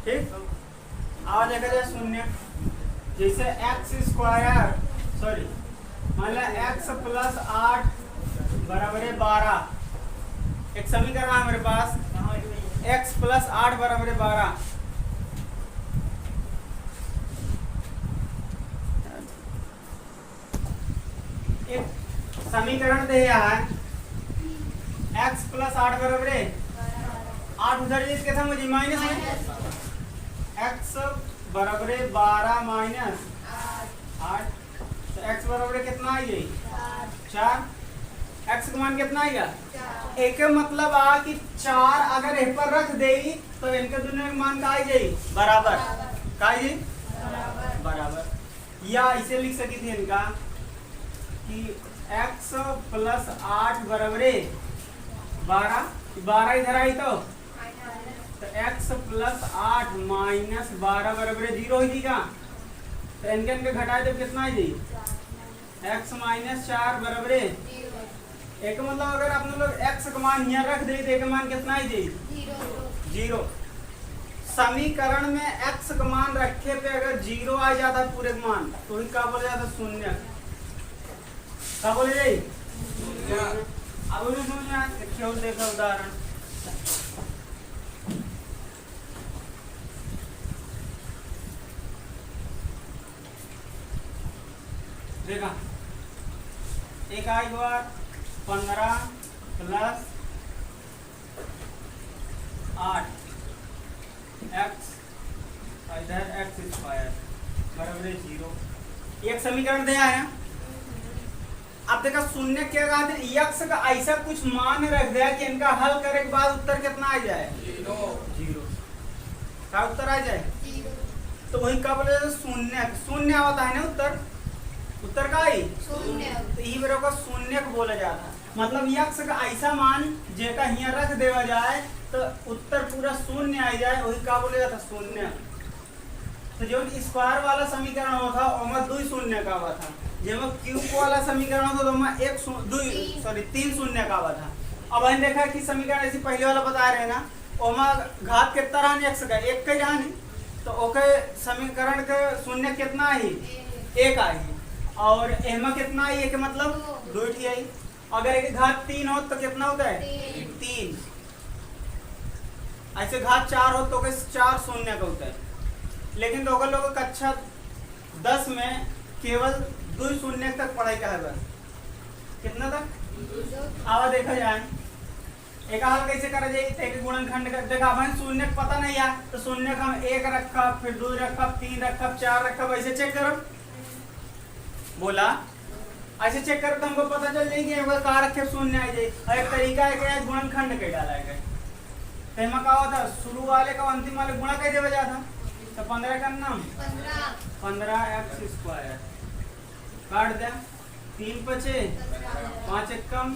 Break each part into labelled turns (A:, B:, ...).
A: ठीक। अब देखा जाए शून्य, जैसे एक्स स्क्वायर सॉरी मान लो एक्स प्लस 8 बराबर है 12। एक समीकरण है हमारे पास x प्लस 8 बराबर है 12। एक समीकरण दिया है x प्लस 8 बराबर है 8 उधर इसके साथ मुझे माइनस है x बराबर है 12 माइनस 8 तो x बराबर है कितना आएगी 4। x का मान कितना आएगा एक मतलब आ कि 4 अगर एक पर रख देगी तो इनके दोनों का मान का आ जाएगी बराबर का जी बराबर। या इसे लिख सकी थी इनका कि x प्लस 8 बराबर 12 इधर आई तो x प्लस 8 माइनस 12 बराबर 0 ही का तो इनके घटाए तो कितना आई जी x माइनस 4 बराबर एक मतलब अगर आप लोग x का मान यहाँ रख दे तो एक मान कितना आई जी 0। समीकरण में x का मान रखे पे अगर 0 आ जाता पूरे मान तो ही क्या बोला जाता शून्य। क्या बोले जाए अब समझ में देखा उदाहरण देखा एक आई बार 15 प्लस 8 एक्स इधर एक्स स्क्वायर बराबर 0। एक समीकरण दिया है। अब देखा शून्य क्या कहा यक्स का ऐसा कुछ मान रख दिया कि इनका हल करने के बाद उत्तर कितना आ जाए 0। क्या उत्तर आ जाए 0। तो वही क्या बोले शून्य शून्य होता है ना उत्तर का ही शून्य तो यही बराबर का शून्य को बोला जाता है। मतलब यक्स का ऐसा मान जेका यहाँ रख देवा जाए तो उत्तर पूरा शून्य आ जाए वही क्या बोला जाता शून्य। तो जो स्क्वायर वाला समीकरण हुआ था उसमें 2 शून्य का हुआ था, जब क्यूब वाला समीकरण होता तो उसमें 3 शून्य का हुआ था। अब हमने देखा कि समीकरण ऐसे पहले वाला बता रहे हैं ना उसमें घात कितना रहा x का 1 का ही रहा तो ओके समीकरण के शून्य कितना आई 1 आई और एमा कितना आई है कि मतलब 2 ही आई। अगर एक घात 3 हो तो कितना होता है 3। ऐसे घात 4 हो तो 4 शून्य का होता है। लेकिन लोगों कक्षा 10 में केवल 2 शून्य तक पढ़ाई का है बस। कितना तक आवा देखा जाए एक हल कैसे करा जाए एक गुणनखंड का देखा हमें शून्य पता नहीं है तो शून्य का हम 1 रखा फिर 2 रखा 3 रखा 4 रखा ऐसे चेक करो बोला ऐसे चेक करो तो हमको पता चल जाएगी कहाँ रखे शून्य आ जाए। और एक तरीका है कि गुणनखंड के डाला है तो इनमें क्या होता शुरू वाले का अंतिम वाले गुणा कैसे बजा था तो 15 का नाम 15 एक्स स्क्वायर काट दे 3 बचे 5 एक कम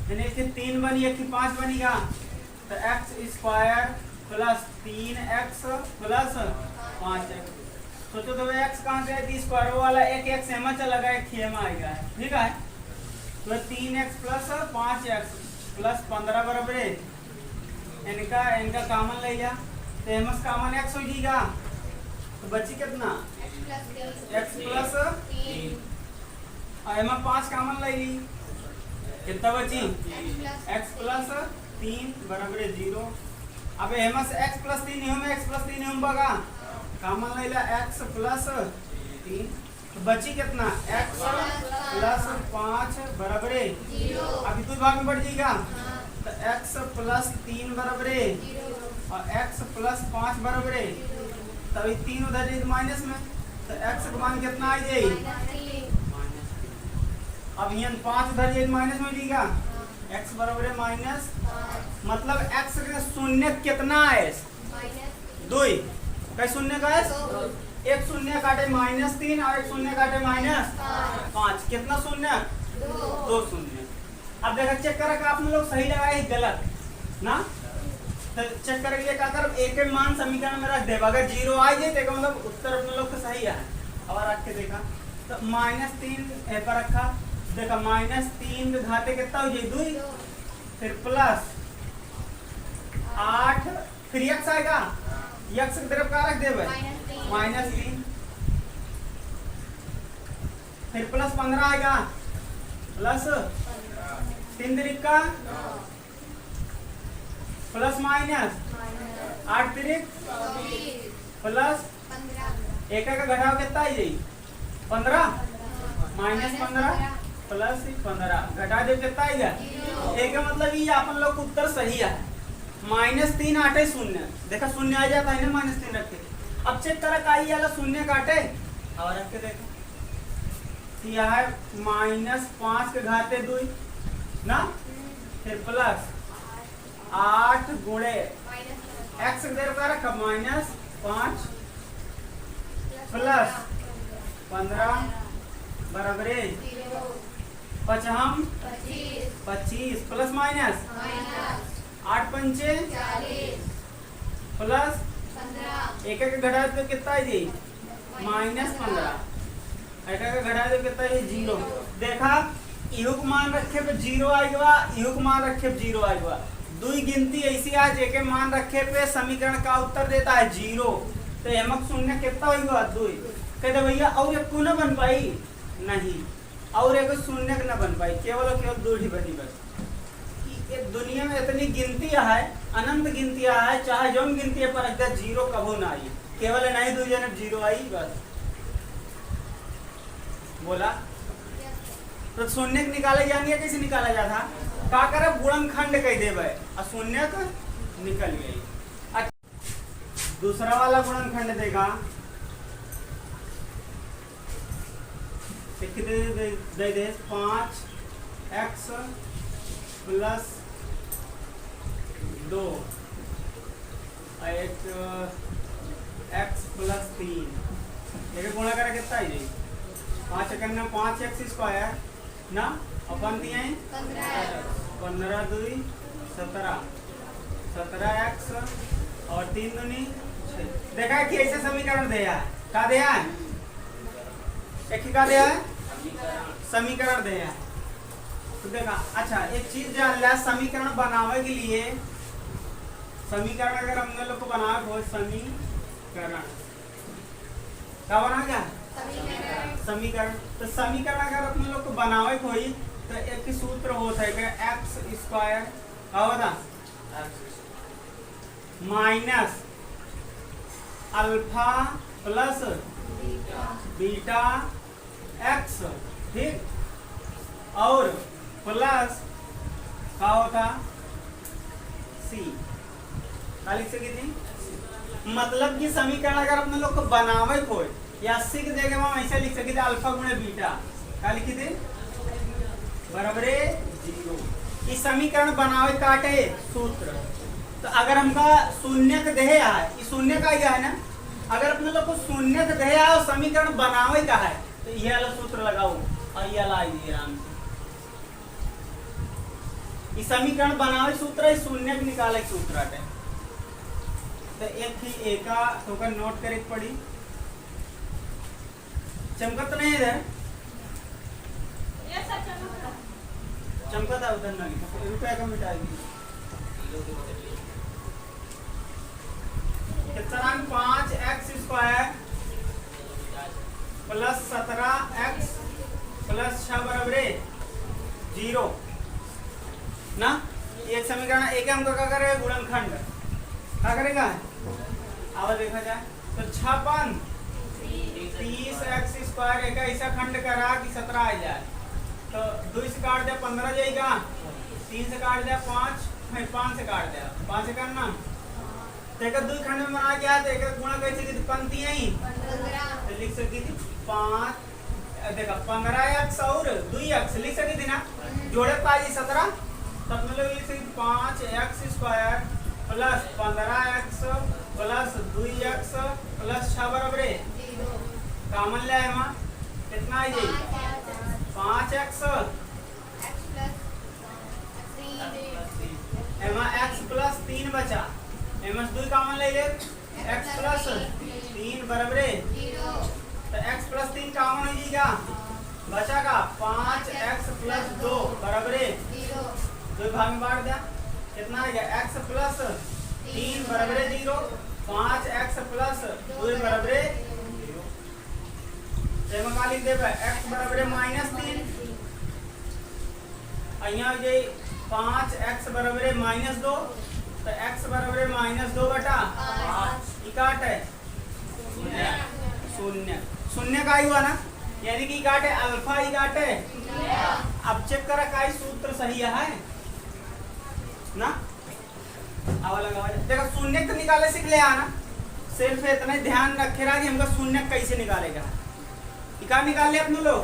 A: यानी कि 3 बनी एक 5 बनेगा तो x square plus 3x plus 5x। सोचो तो x कहाँ से है स्क्वायर वाला एक x एमा चला गया एक खेमा आएगा ठीक है तो 3x प्लस 5x प्लस 15 बराबर है इनका कॉमन ले जा तो एमस कॉमन x हो जाएगा तो बची कितना x प्लस 3 और एमा 5 कॉमन ले ली कितना बची x प्लस 3 बराबर 0। अब एमस x प्लस 3 नहीं में x प्लस 3 नहीं बगा कॉमन ले ला x प्लस 3 तो बची कितना x प्लस 5 बराबर 0। अभी 2 भाग में बढ़ जाएगा तो x प्लस 3 बराबर और x प्लस 5 बराबर तभी 3 उधर जाए माइनस में तो x का मान कितना आ जाए अब यहाँ 5 उधर जाए माइनस में जाएगा x बराबर माइनस मतलब x का शून्य कितना है 2 कई शून्य का है एक शून्य काटे -3 और एक शून्य काटे -5 कितना शून्य 2 शून्य। अब देखा चेक करा आप लोग सही लगाए गलत ना तो चेक करेंगे क्या कर एक मान समीकरण में रख दे अगर 0 आ जाए तो मतलब उत्तर अपने लोग का सही है। और रख के देखा तो -3 पर रखा देखा -3 घाते कितना हो जाए 2 फिर प्लस 8 फिर x आएगा यक्स की तरफ का रख देवे -3, फिर प्लस 15 आएगा, प्लस 3 तिरिका प्लस माइनस 8 तिरिक प्लस 1 का घटाव कितना आई जाई 15 -15 प्लस 15 घटा दे कितना आएगा 1 का मतलब ये अपन लोग का उत्तर सही है। -3 8 शून्य, देखा शून्य आ जाता है ना -3 रख के। अब चेक करा का ये वाला शून्य काटे और रख के देखो यह है -5 के घाते 2 ना, फिर प्लस 8 गुणे एक्स के देर का रखा -5 प्लस 15 बराबर 25 प्लस माइनस 8 पंचे 40 प्लस 1 का घटा तो कितना है जी -15, 1 का घटा तो कितना है 0। देखा इहु को मान रखे पे 0 आएगा, इहु को मान रखे पे 0 आएगा। दुई गिनती ऐसी आज एक मान रखे पे समीकरण का उत्तर देता है 0। तो एमक शून्य कितना होगा 2। कहते भैया और एक को न बन पाई नहीं, और एक शून्य न बन पाई, केवल और केवल 2 ही बनी बस। दुनिया में इतनी गिनतियां है, अनंत गिनतियां है, चाहे जो गिनती पर अगर 0 कबो ना आई, केवल नहीं 2 जन 0 आई बस। बोला तो शून्य निकाले जाएंगे, कैसे निकाला जाता का करे गुणनखंड कह देवे और शून्य तो निकल गई। दूसरा वाला गुणनखंड देगा दे दे 5x प्लस 2 एक x प्लस 3 एक गुणा करा कितना है जी 5 करना 5x स्क्वायर ना अपन दिए 15 2 17 17x और 3 दूनी 6। देखा कि ऐसे समीकरण दिया है, का दिया है एक ही का दिया है समीकरण दिया है। तो देखा अच्छा एक चीज जान लिया, समीकरण बनावे के लिए समीकरण अगर हमने लोग को बनावे हो समीकरण क्या बना क्या समीकरण। तो समीकरण अगर अपने लोग को बनावे कोई तो एक ही सूत्र होता है कि एक्स स्क्वायर क्या होता minus alpha plus beta x, ठीक, और प्लस क्या होता सी का लिख सकी थी। मतलब कि समीकरण अगर अपने लोग को बनावे कोई या सी के जगह हम ऐसे लिख सके थे अल्फा गुणे बीटा क्या लिखी थी बराबर 0। इस समीकरण बनावे काटे सूत्र। तो अगर हमका शून्य का देह है, ये शून्य का ही है ना, अगर अपने लोग को शून्य का देह है और समीकरण बनावे का है तो ये वाला सूत्र लगाओ और ये वाला आइए आराम से। इस समीकरण बनावे सूत्र है, शून्य के निकाले सूत्र है। तो एक ही एका तो का नोट करे पड़ी चमकत नहीं इधर चमकता उधर नहीं रुपया का मिटाएगी कितना 5x square plus 17x plus 6 बराबर 0 ना। एक समीकरण एक हमको क्या करेगा गुणनखंड क्या करेगा और देखा जाए तो 56 30x स्क्वायर एक ऐसा खंड करा कि 17 आ जाए। तो 2 से काट दे 15 जाएगा, 3 से काट दे 5 से काट दे 5 से करना तो एक 2 खंड में बना क्या तो एक गुणा कैसे की पंक्ति है तो लिख सकी थी 5 देखा 15x और 2x लिख सकी थी ना, जोड़े पाई 17 तब मतलब लिख सकी 5x square plus 15x plus 2x plus 6 बराबर कामन ले आए कितना है जी 5x x प्लस 3 बचा एम 2 कामन ले ले x प्लस 3 बराबर तो x प्लस 3 कामन हो जाएगा बचा का 5x प्लस 2 बराबर 2 भाग में बांट दिया कितना आ गया x प्लस 3 बराबर 0 5x प्लस 2 बराबर 0 તેમાં કા લીધે x बराबर -3 અહીંયા જે 5x बराबर -2 तो x बराबर -2 बटा 5 इकाट है शून्य शून्य का ही हुआ ना, यानी कि इकाट है अल्फा इकाट है। अब चेक करा का सूत्र सही है ना, आवा लगा देखो शून्य तो निकाले सीख ले आना, सिर्फ इतना ध्यान रखे रहा कि हमको शून्य कैसे निकालेगा। इकाट निकाल ले अपने लोग,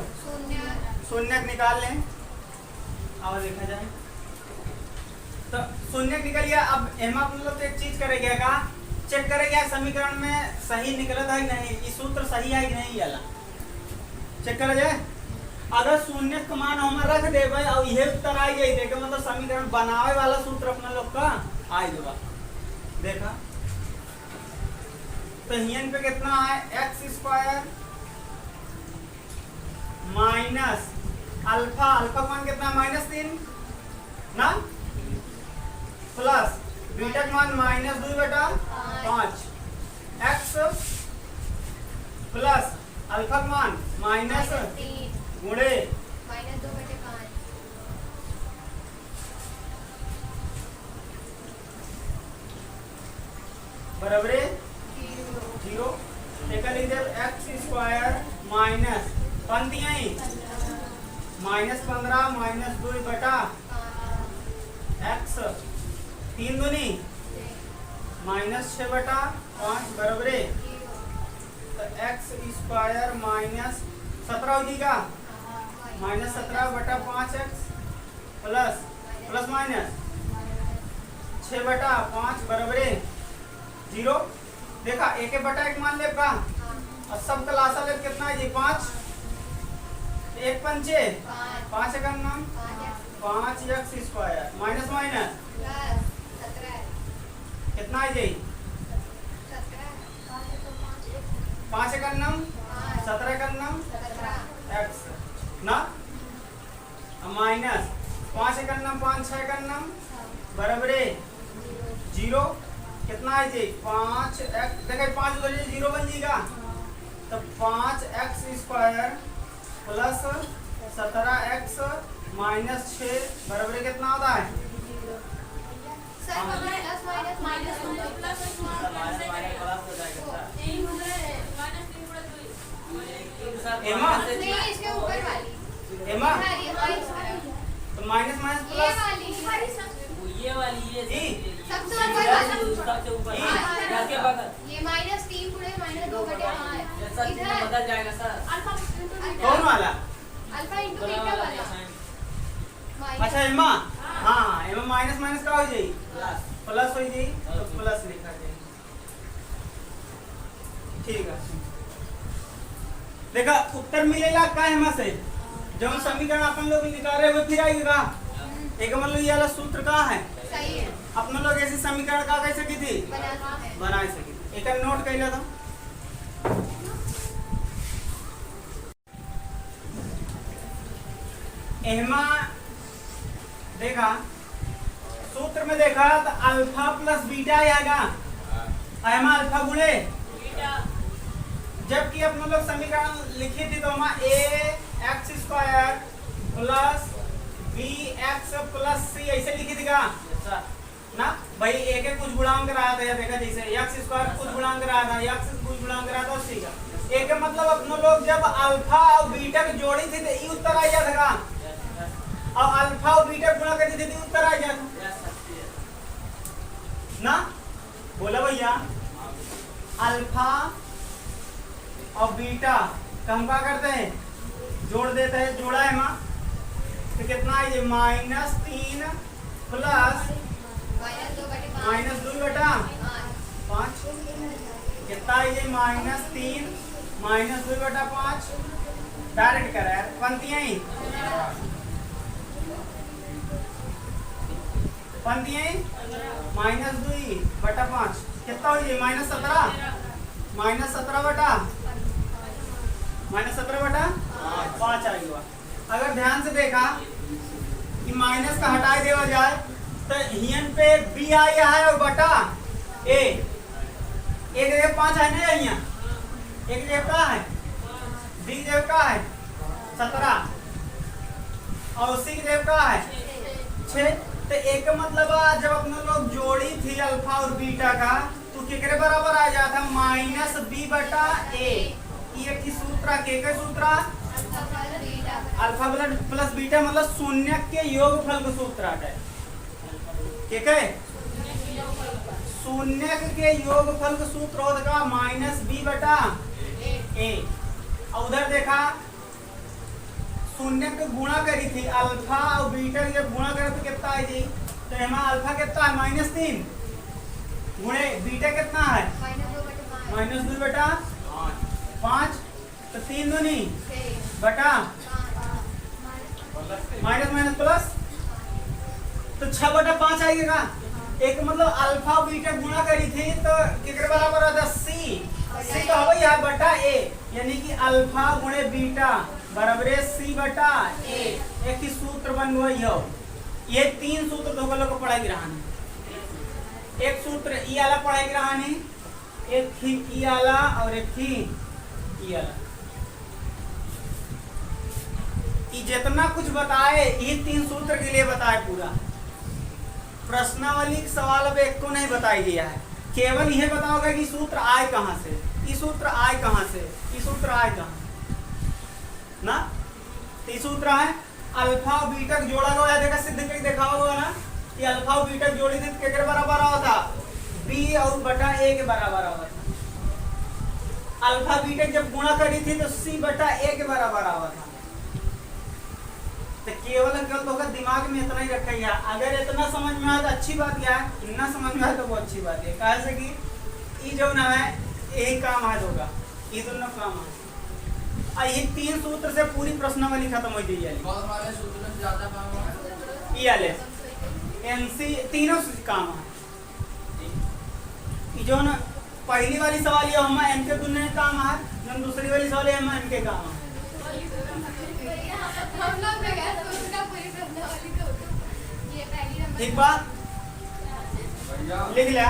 A: शून्य निकाल लें, आवा देखा जाए तो शून्य निकल गया। अब हम आप लोग एक चीज करेंगे का चेक करेंगे समीकरण में सही निकला था कि नहीं, ये सूत्र सही है कि नहीं, वाला चेक करा जाए। अगर शून्य का मान हम रख दे भाई और यह उत्तर आई गई देखो, मतलब समीकरण बनावे वाला सूत्र अपना लोग का आई देगा। देखा तो हियन पे कितना है x square minus alpha, alpha का मान कितना -3 ना, प्लस बीटा का मान -2 बटा 5 x प्लस अल्फा का मान -3 गुणे
B: -2 बटे 5
A: बराबर 0। देखा लीजिए x स्क्वायर माइनस पंक्तियां ही -15 -2 बटा x 3 दूनी -6 बटा 5 बराबर तो x स्क्वायर -17 हो जाएगा -17 बटा 5x प्लस प्लस माइनस 6 बटा 5 बराबर 0। देखा एक बटा एक मान ले का और सब क्लास ले कितना है जी 5 1 पंचे 5 का नाम 5x स्क्वायर माइनस माइनस कितना है जी 5 का नाम 17 का नाम x ना माइनस 5 का नाम 5 6 का नाम बराबर 0। कितना है जी 5x देखिए 5 उधर 0 बन जाएगा तो 5x square plus 17x minus 6 बराबर कितना होता है एमा एमा तो माइनस माइनस प्लस
C: ये वाली ये
A: जी
B: सबसे ऊपर वाला
C: सबसे ऊपर इसके बगल
B: ये -3 गुणे -2 बटे 5
C: सर बदल जाएगा सर
A: कौन वाला
B: अल्फा इनटू बीटा वाला
A: अच्छा एमा हाँ एमा माइनस माइनस का हो जाई प्लस हो जाई तो प्लस लिखा जाए ठीक है। देखा उत्तर मिलेगा का एमा से जब समीकरण अपन लोग निकाल रहे वो फिर आएगा एक मतलब ये वाला सूत्र का है
B: सही है
A: अपने लोग ऐसे समीकरण का कैसे की थी बना सकी एक नोट कर लिया था। एहमा देखा सूत्र में देखा तो अल्फा प्लस बीटा आएगा एहमा अल्फा गुणे जबकि अपने लोग समीकरण लिखी थी तो हमा a x square plus bx plus c ऐसे लिखी थी का ना भाई एक एक कुछ गुणांक रहा था या देखा जैसे x स्क्वायर कुछ गुणांक रहा था x कुछ गुणांक रहा था c का एक मतलब अपने लोग जब अल्फा और बीटा की जोड़ी थी तो ये उत्तर आ जाता था और अल्फा और बीटा गुणा करती थी तो उत्तर आ जाता ना बोला भैया अल्फा और बीटा का हम क्या करते हैं जोड़ देते हैं जोड़ा है माँ तो कितना है ये -3 प्लस -2 बटा 5 कितना है ये -3 -2 बटा 5 डायरेक्ट करा है पंक्तियां ही -2 बटा 5 कितना हो ये -17 बटा 5 आएगा। अगर ध्यान से देखा कि माइनस का हटाए देवा जाए तो हियन पे बी आया है और बटा ए एक जगह 5 है ना यहाँ, एक जगह का है, बी जगह का है 17 और सी जगह का है 6। तो एक का मतलब जब अपने लोग जोड़ी थी अल्फा और बीटा का तो केकरे बराबर आ जाता माइनस बी बटा ए। ये की सूत्र के सूत्र अल्फा प्लस बीटा मतलब शून्य के योगफल का सूत्र है। ठीक है, शून्य के योगफल का सूत्र होगा माइनस बी बटा ए। और उधर देखा शून्य को गुणा करी थी अल्फा और बीटा जब गुणा करे तो कितना है जी, तो हमारा अल्फा कितना है -3 गुणे बीटा कितना है -2 बटा 5। तो 3 दूनी बटा माइनस माइनस प्लस तो 6 बटा 5 आएगा। एक मतलब अल्फा और बीटा गुणा करी थी तो कितने बराबर होता है सी तो हो गया बटा ए, यानी कि अल्फा गुणे बीटा बराबर सी बटा ए। एक ही सूत्र बन गया। ये 3 सूत्र दो लोग को पढ़ाई रहा। एक सूत्र ई वाला पढ़ाई रहा, एक ही ई वाला और एक ही ई वाला। ये जितना कुछ बताए ये 3 सूत्र के लिए बताए पूरा। प्रश्नावली के सवाल अब एक को नहीं बताई गया है, केवल यह बताओगे कि सूत्र आए कहां से, ये सूत्र आए कहां से, ये सूत्र आए कहां ना। तो ये सूत्र है अल्फा और बीटा जोड़ा गया, देखा सिद्ध करके देखा होगा ना कि अल्फा और बीटा जोड़ी थी के बराबर होता बी और बटा ए के बराबर होता। अल्फा बीटा जब गुणा करी थी तो सी बटा ए के बराबर आवा था। तो केवल तो दिमाग में इतना ही रखा है। अगर इतना समझ में आया तो अच्छी बात है, इतना समझ में आया तो वो अच्छी बात है। कहा से कि ये जो ना है यही काम है होगा, ये दोनों काम है। और ये 3 सूत्र से पूरी प्रश्नावली खत्म हो गई है। ये एनसी तीनों काम है। ये जो ना पहली वाली सवाल ये हम एन के दुनिया काम है, जो दूसरी वाली सवाल हम एन के काम है।
B: हम लोग पूरी प्रश्नावली तो ये पहली नंबर
A: ठीक बात लिख लिया।